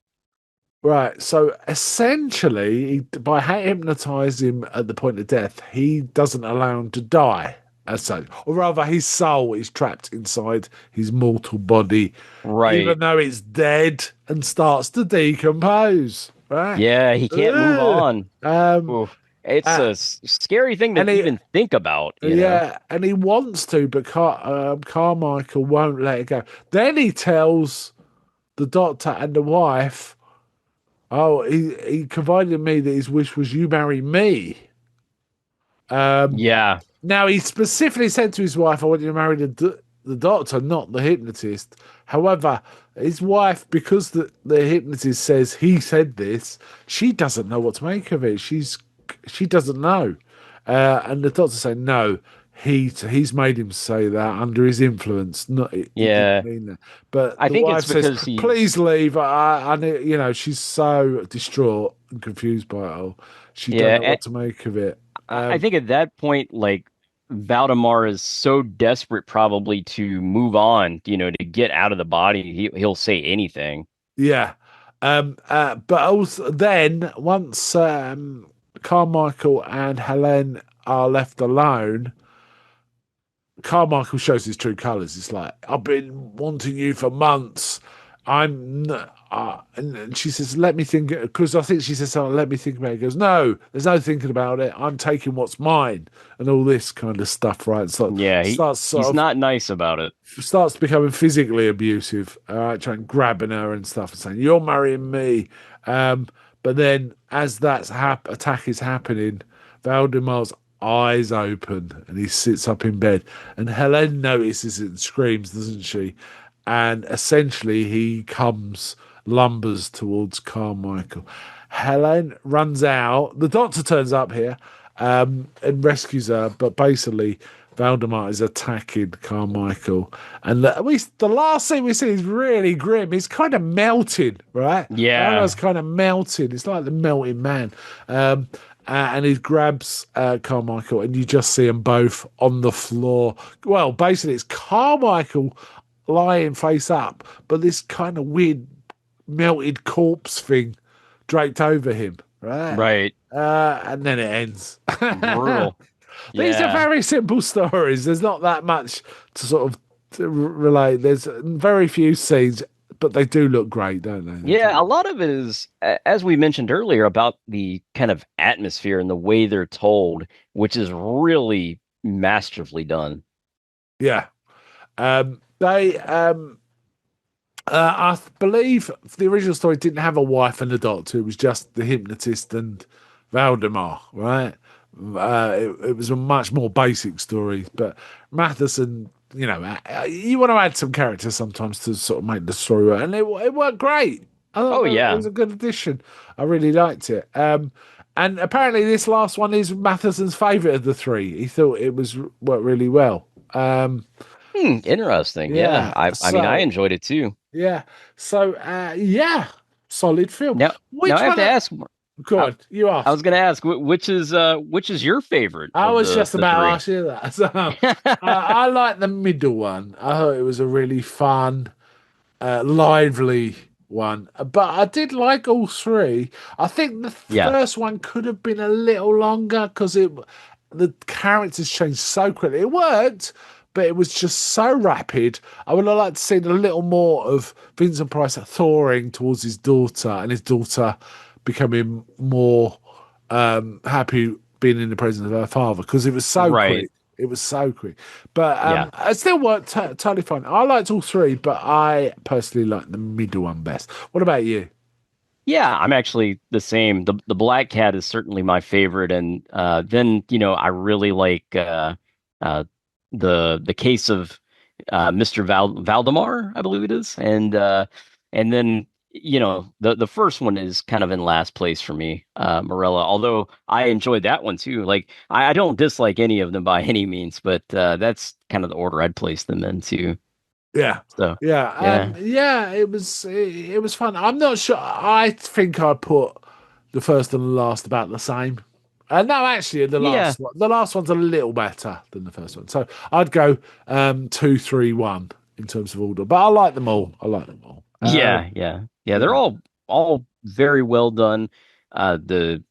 Right. So essentially, by hypnotizing him at the point of death, he doesn't allow him to die. As such, or rather, his soul is trapped inside his mortal body, right? Even though it's dead and starts to decompose. Right? Yeah, he can't move on. It's a scary thing to even think about. You know? And he wants to, but Carmichael won't let it go. Then he tells the doctor and the wife, "Oh, he confided in me that his wish was you marry me." Now, he specifically said to his wife, I want you to marry the doctor, not the hypnotist. However, his wife, because the hypnotist says he said this, she doesn't know what to make of it. She doesn't know. And the doctor saying, no, he's made him say that under his influence. He didn't mean that. But I think it's because says, please leave. She's so distraught and confused by it all. She doesn't know what to make of it. I think at that point, like, Valdemar is so desperate probably to move on, to get out of the body. He'll say anything. Yeah. But also then once Carmichael and Helen are left alone, Carmichael shows his true colours. It's like, I've been wanting you for months. And she says, let me think, because I think she says something, let me think about it. He goes, no, there's no thinking about it. I'm taking what's mine and all this kind of stuff, right? So he's not nice about it. Starts becoming physically abusive, all right, trying grabbing her and stuff and saying, you're marrying me. But then as that attack is happening, Valdemar's eyes open and he sits up in bed and Helen notices it and screams, doesn't she? And essentially he lumbers towards Carmichael. Helen runs out. The doctor turns up here and rescues her, but basically Valdemar is attacking Carmichael, and the last scene we see is really grim. He's kind of melting, right? Yeah. Valdemars kind of melting. It's like the melting man. And he grabs Carmichael, and you just see them both on the floor. Well, basically, it's Carmichael lying face up, but this kind of weird melted corpse thing draped over him, right? Right. And then it ends. Brutal. These are very simple stories. There's not that much to sort of relate. There's very few scenes, but they do look great, don't they? Yeah, a lot of it is, as we mentioned earlier, about the kind of atmosphere and the way they're told, which is really masterfully done. Yeah. I believe the original story didn't have a wife and a doctor. It was just the hypnotist and Valdemar, right? It was a much more basic story, but Matheson, you want to add some characters sometimes to sort of make the story work, and it worked great. It was a good addition. I really liked it. And apparently this last one is Matheson's favourite of the three. He thought it worked really well. Interesting. Yeah. I mean, I enjoyed it too. Yeah. So, solid film. Now I have to ask. Go on, you asked. I was going to ask, which is your favorite? I was just about to ask you that. So, I like the middle one. I thought it was a really fun, lively one. But I did like all three. I think the first one could have been a little longer because the characters changed so quickly. It worked, but it was just so rapid. I would have liked to see a little more of Vincent Price thawing towards his daughter, and his daughter becoming more happy being in the presence of her father, because it was so quick. It was so quick. But it still worked totally fine. I liked all three, but I personally like the middle one best. What about you? Yeah, I'm actually the same. The Black Cat is certainly my favorite, and then I really like the case of Mr. Valdemar, I believe it is, and then the first one is kind of in last place for me, Morella. Although I enjoyed that one too. Like I don't dislike any of them by any means, but that's kind of the order I'd place them in too. Yeah. So it was fun. I'm not sure. I think I put the first and the last about the same. No, actually, the last one's a little better than the first one. So I'd go 2, 3, 1 in terms of order. But I like them all. Yeah. They're all very well done. The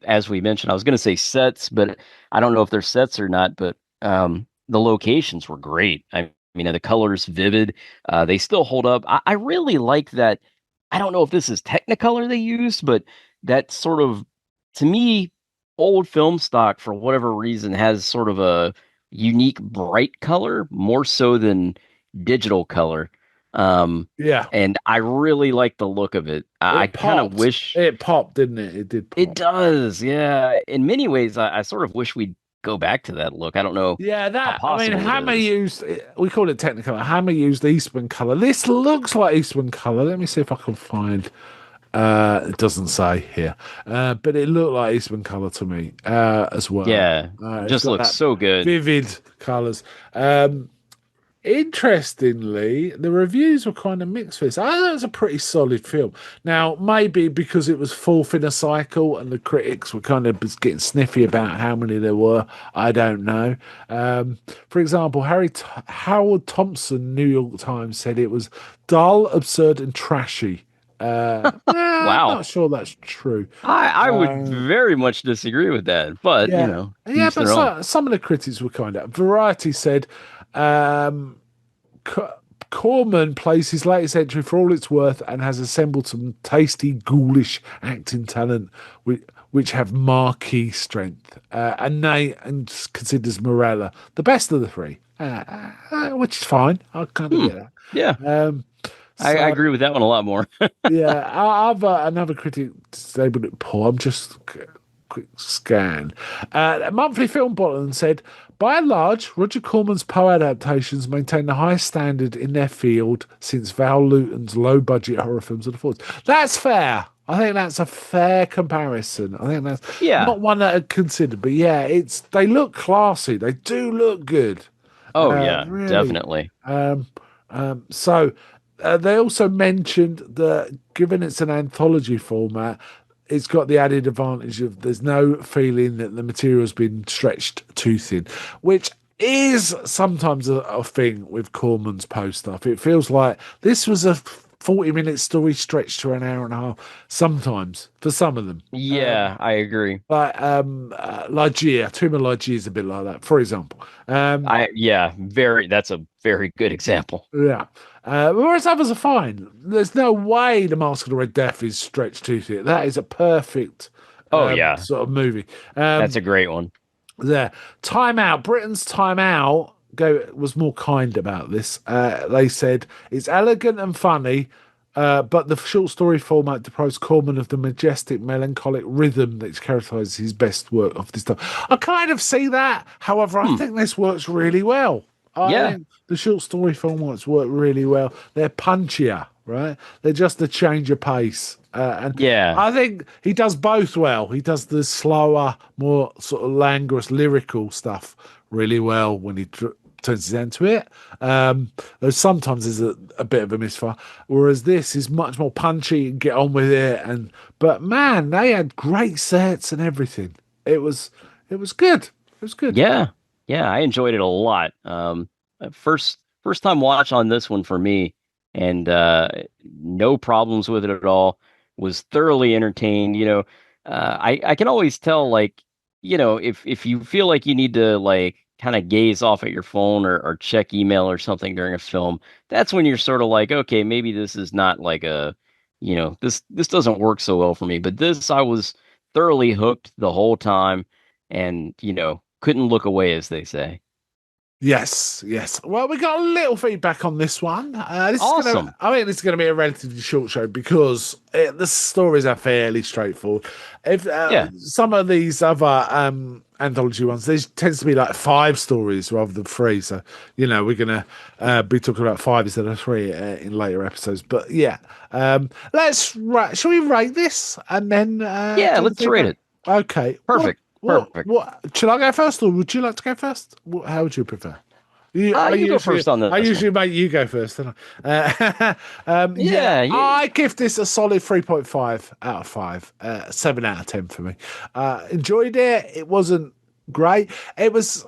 as we mentioned, I was going to say sets, but I don't know if they're sets or not. But the locations were great. I mean, the colors vivid. They still hold up. I really like that. I don't know if this is Technicolor they used, but that sort of, to me, old film stock for whatever reason has sort of a unique bright color more so than digital color. And I really like the look of it. I kind of wish it popped, didn't it? It did pop. It does, yeah. In many ways, I sort of wish we'd go back to that look. I don't know. Yeah, Hammer used, we call it Technicolor. Hammer used Eastman color. This looks like Eastman color. Let me see if I can find. It doesn't say here, but it looked like Eastman color to me as well. Yeah, just looks so good. Vivid colors. Interestingly, the reviews were kind of mixed for this. I thought it was a pretty solid film. Now, maybe because it was fourth in a cycle and the critics were kind of getting sniffy about how many there were, I don't know. For example, Howard Thompson, New York Times, said it was dull, absurd, and trashy. Wow. I'm not sure that's true. I would very much disagree with that, but but some of the critics were kind of. Variety said Corman plays his latest entry for all it's worth and has assembled some tasty, ghoulish acting talent which have marquee strength, and considers Morella the best of the three, which is fine. I kind of get that. Yeah. I agree with that one a lot more. Yeah, I've another critic labelled it poor. quick scan. Monthly Film Bulletin said, by and large, Roger Corman's Poe adaptations maintain the highest standard in their field since Val Lewton's low-budget horror films of the 40s. That's fair. I think that's a fair comparison. I think that's not one that I'd considered, but yeah, they look classy. They do look good. Oh yeah, really. definitely. So they also mentioned that given it's an anthology format, it's got the added advantage of there's no feeling that the material's been stretched too thin, which is sometimes a thing with Corman's Poe stuff. It feels like this was a 40-minute story stretched to an hour and a half, sometimes, for some of them. Yeah, I agree. Like Lygia, Tomb of Lygia is a bit like that, for example. That's a very good example. Yeah. Whereas others are fine. There's no way The Mask of the Red Death is stretched too thin. That is a perfect sort of movie. That's a great one. There. Time Out. Britain's Time Out was more kind about this. They said it's elegant and funny, but the short story format deprives Corman of the majestic, melancholic rhythm that characterizes his best work of this time. I kind of see that. However, I think this works really well. I think the short story formats work really well. They're punchier, right? They're just a change of pace. I think he does both well. He does the slower, more sort of languorous, lyrical stuff really well when he turns his hand to it. Though sometimes there's a bit of a misfire, whereas this is much more punchy and get on with it. But man, they had great sets and everything. It was good. It was good. Yeah, I enjoyed it a lot. First time watch on this one for me, and no problems with it at all. Was thoroughly entertained. I can always tell, like, if you feel like you need to like kind of gaze off at your phone or check email or something during a film, that's when you're sort of like, okay, maybe this is not like this doesn't work so well for me. But this, I was thoroughly hooked the whole time, and couldn't look away, as they say. Yes. Well, we got a little feedback on this one. Awesome. I think this is going to be a relatively short show because the stories are fairly straightforward. If some of these other anthology ones, there tends to be like 5 stories rather than 3. So we're going to be talking about 5 instead of 3 in later episodes. But yeah, shall we rate this and then? Let's rate it. Okay, perfect. Perfect. What should I go first, or would you like to go first? How would you prefer? You go first on this. I usually make you go first, don't I? I give this a solid 3.5 out of 5. 7 out of 10 for me. Enjoyed it. It wasn't great. It was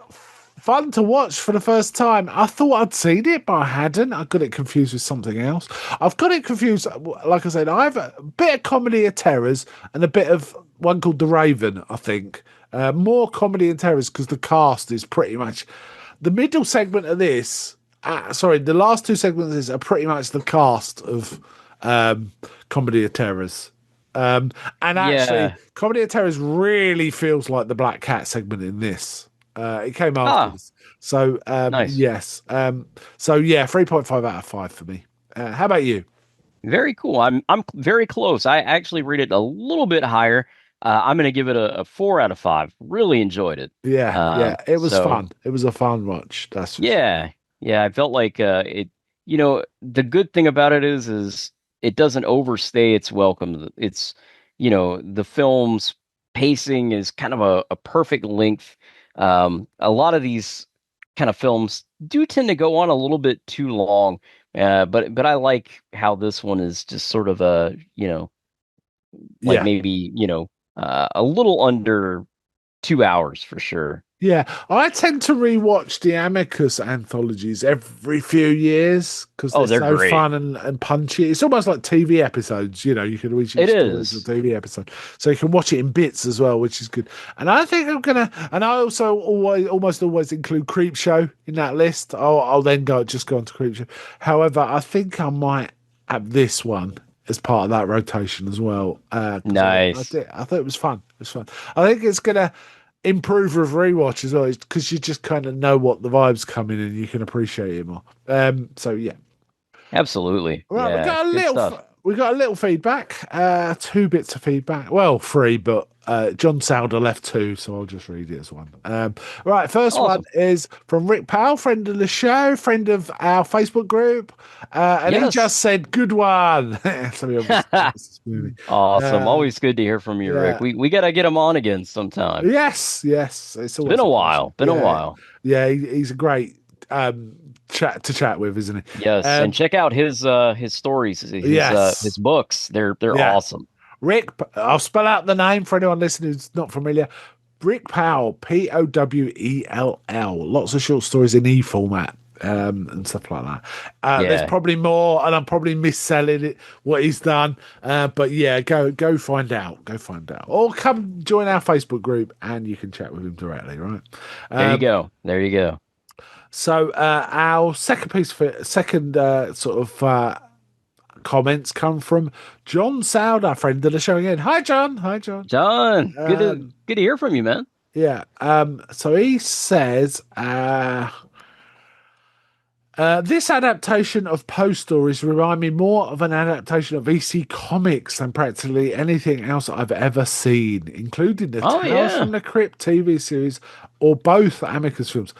fun to watch for the first time. I thought I'd seen it, but I hadn't. I got it confused with something else. I've got it confused. Like I said, I have a bit of Comedy of Terrors and a bit of one called The Raven, I think. More Comedy and Terrors because the cast is pretty much the middle segment of this. The last 2 segments of this are pretty much the cast of Comedy of Terrors. Actually, Comedy of Terrors really feels like the Black Cat segment in this. It came after this. So, nice. Yes. 3.5 out of 5 for me. How about you? Very cool. I'm very close. I actually rate it a little bit higher. I'm going to give it a 4 out of 5. Really enjoyed it. Yeah. It was fun. It was a fun watch. Yeah. I felt like it. The good thing about it is it doesn't overstay its welcome. It's the film's pacing is kind of a perfect length. A lot of these kind of films do tend to go on a little bit too long. But I like how this one is just sort of maybe a little under 2 hours for sure. Yeah, I tend to rewatch the Amicus anthologies every few years because they're so great. fun and punchy. It's almost like TV episodes, you can reach each stories of a TV episode, so you can watch it in bits as well, which is good. And I think and I also almost always include Creepshow in that list. I'll then go on to Creepshow. However, I think I might have this one as part of that rotation as well. Nice. I thought it was fun. I think it's gonna improve with rewatch as well, because you just kind of know what the vibe's coming and you can appreciate it more. So yeah, absolutely. Right, we got we got a little feedback, 2 bits of feedback. Well, 3, but John Souder left 2, so I'll just read it as one. Right, first one is from Rick Powell, friend of the show, friend of our Facebook group, and he just said, "Good one." So he obviously awesome. Always good to hear from you, Rick. We got to get him on again sometime. Yes. It's been a while. A while. Yeah, he's a great chat with, isn't he? Yes, and check out his stories, his books. They're awesome. Rick, I'll spell out the name for anyone listening who's not familiar. Rick Powell, Powell. Lots of short stories in format and stuff like that. There's probably more, and I'm probably misselling it what he's done. But yeah, go find out. Go find out, or come join our Facebook group, and you can chat with him directly. Right? There you go. So our second sort of comments come from John Souder, friend of the show again. Hi, John. John, good to hear from you, man. Yeah. So he says, this adaptation of Poe stories remind me more of an adaptation of EC Comics than practically anything else I've ever seen, including the Tales from the Crypt TV series or both Amicus films.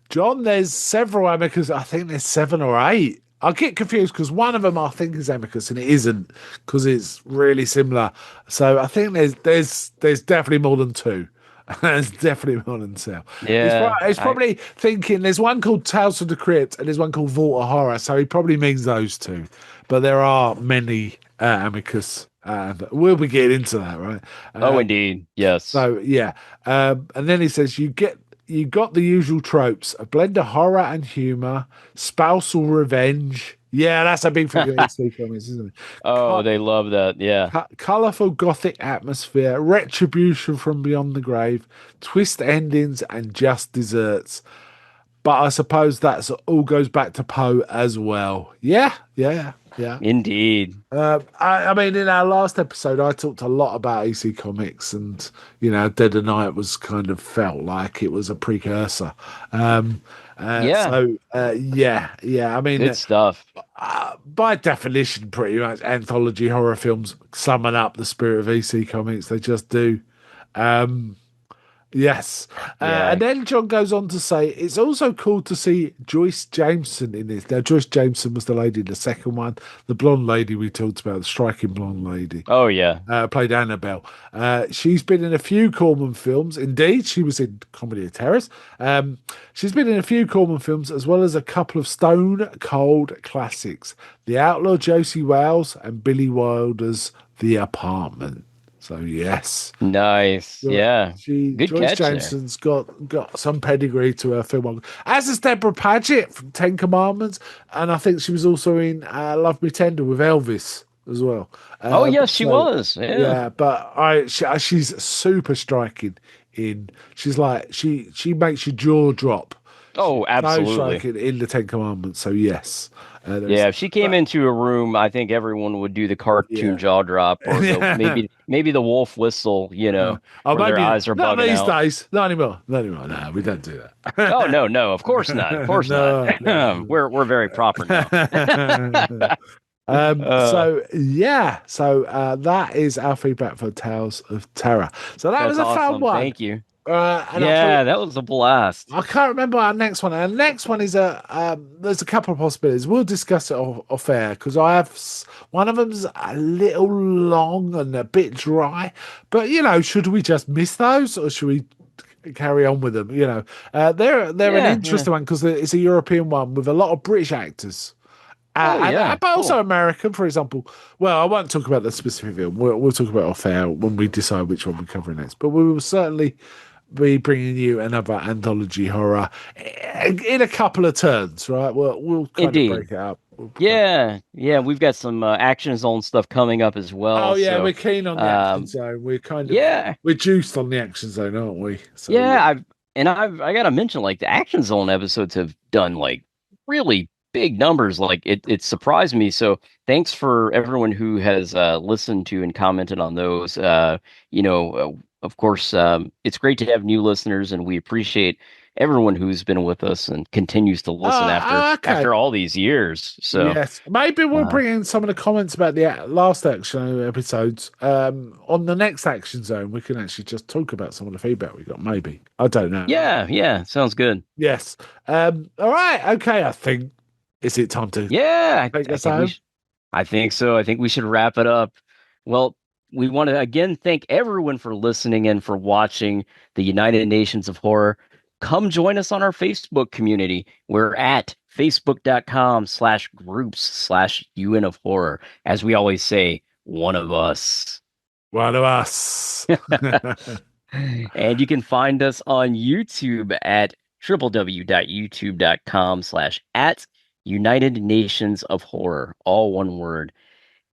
John, there's several Amicus. I think there's 7 or 8. I get confused because one of them I think is Amicus and it isn't, because it's really similar. So I think there's definitely more than 2. There's definitely more than 2. Yeah, he's probably thinking there's one called Tales from the Crypt and there's one called Vault of Horror. So he probably means those 2. But there are many Amicus. And we'll be getting into that, right? Indeed, yes. So yeah, and then he says you got the usual tropes: a blend of horror and humor, spousal revenge. Yeah, that's a big thing in EC Comics, isn't it? They love that. Yeah, colorful gothic atmosphere, retribution from beyond the grave, twist endings, and just desserts. But I suppose that's all goes back to Poe as well. Yeah. Indeed. I mean, in our last episode, I talked a lot about EC Comics, and Dead of Night was kind of felt like it was a precursor. I mean, good stuff. By definition, pretty much anthology horror films summon up the spirit of EC Comics. They just do. Yes. And then John goes on to say, it's also cool to see Joyce Jameson in this. Now, Joyce Jameson was the lady in the second one, the blonde lady we talked about, the striking blonde lady. Oh, yeah. Played Annabelle. She's been in a few Corman films. Indeed, she was in Comedy of Terrors. She's been in a few Corman films, as well as a couple of stone cold classics, The Outlaw Josie Wales and Billy Wilder's The Apartment. So yes, nice. Good Joyce catch. Jameson's got some pedigree to her film, as is Deborah Paget from 10 Commandments, and I think she was also in Love Me Tender with Elvis as well. Yes, she was. Yeah, but she's super striking. She's like she makes your jaw drop. Oh, absolutely. So striking in the 10 Commandments. So yes. If she came into a room, I think everyone would do the cartoon jaw drop, or maybe the wolf whistle, where their eyes are bugging out. Not these days. Not anymore. No, we don't do that. Oh, no, of course not. Of course not. No. We're very proper now. So that is our feedback for Tales of Terror. So that was a fun one. Thank you. That was a blast. I can't remember our next one. Our next one is there's a couple of possibilities. We'll discuss it off air, because I have one of them's a little long and a bit dry. But should we just miss those, or should we carry on with them? They're an interesting one, because it's a European one with a lot of British actors. But also American, for example. Well, I won't talk about the specific film. We'll talk about it off air when we decide which one we're covering next. But we will certainly be bringing you another anthology horror in a couple of turns, right? We'll kind of break it up. We've got some Action Zone stuff coming up as well. Oh yeah, so, we're keen on the Action Zone. We're kind of we're juiced on the Action Zone, aren't we? So, I gotta mention, like, the Action Zone episodes have done like really big numbers. Like it surprised me. So thanks for everyone who has listened to and commented on those. Of course, it's great to have new listeners, and we appreciate everyone who's been with us and continues to listen Okay. after all these years. So yes, maybe we'll bring in some of the comments about the last action episodes on the next Action Zone. We can actually just talk about some of the feedback we got. Maybe, I don't know. Yeah, sounds good. Yes. All right. Okay. I think is it time to I think so. I think we should wrap it up. Well, we want to again thank everyone for listening and for watching the United Nations of Horror. Come join us on our Facebook community. We're at facebook.com/groups/UN of Horror. As we always say, one of us. One of us. And you can find us on YouTube at www.youtube.com/@United Nations of Horror, all one word.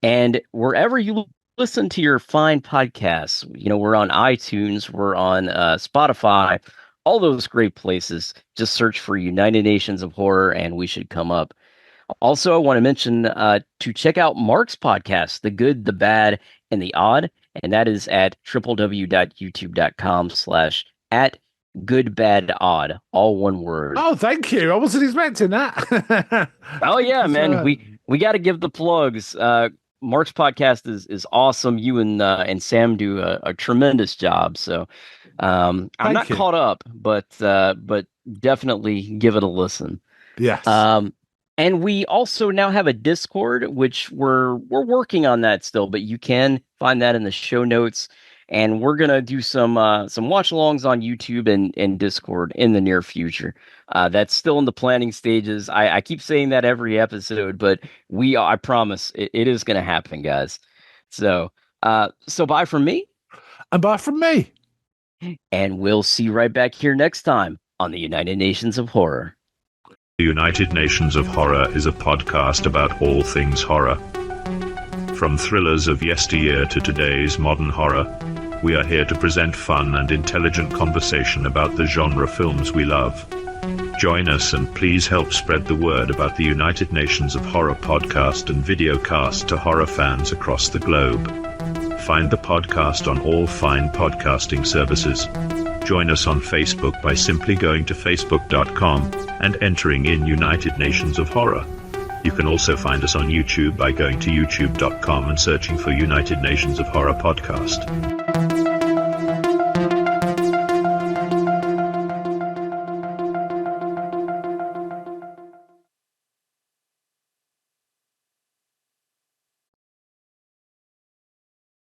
And wherever you listen to your fine podcasts, we're on iTunes, we're on Spotify, all those great places. Just search for United Nations of Horror and we should come up. Also, I want to mention to check out Mark's podcast, The Good, the Bad, and the Odd. And that is at www.youtube.com/@goodbadodd, all one word. Oh, thank you. I wasn't expecting that. Oh yeah, man. We got to give the plugs. Mark's podcast is awesome. You and Sam do a tremendous job. So I'm not caught up, but definitely give it a listen. Yes. And we also now have a Discord, which we're working on that still, but you can find that in the show notes. And we're gonna do some watch-alongs on YouTube and Discord in the near future. That's still in the planning stages. I keep saying that every episode, but I promise it is gonna happen, guys. So bye from me. And bye from me. And we'll see you right back here next time on the United Nations of Horror. The United Nations of Horror is a podcast about all things horror. From thrillers of yesteryear to today's modern horror, we are here to present fun and intelligent conversation about the genre films we love. Join us and please help spread the word about the United Nations of Horror podcast and videocast to horror fans across the globe. Find the podcast on all fine podcasting services. Join us on Facebook by simply going to facebook.com and entering in United Nations of Horror. You can also find us on YouTube by going to youtube.com and searching for United Nations of Horror podcast.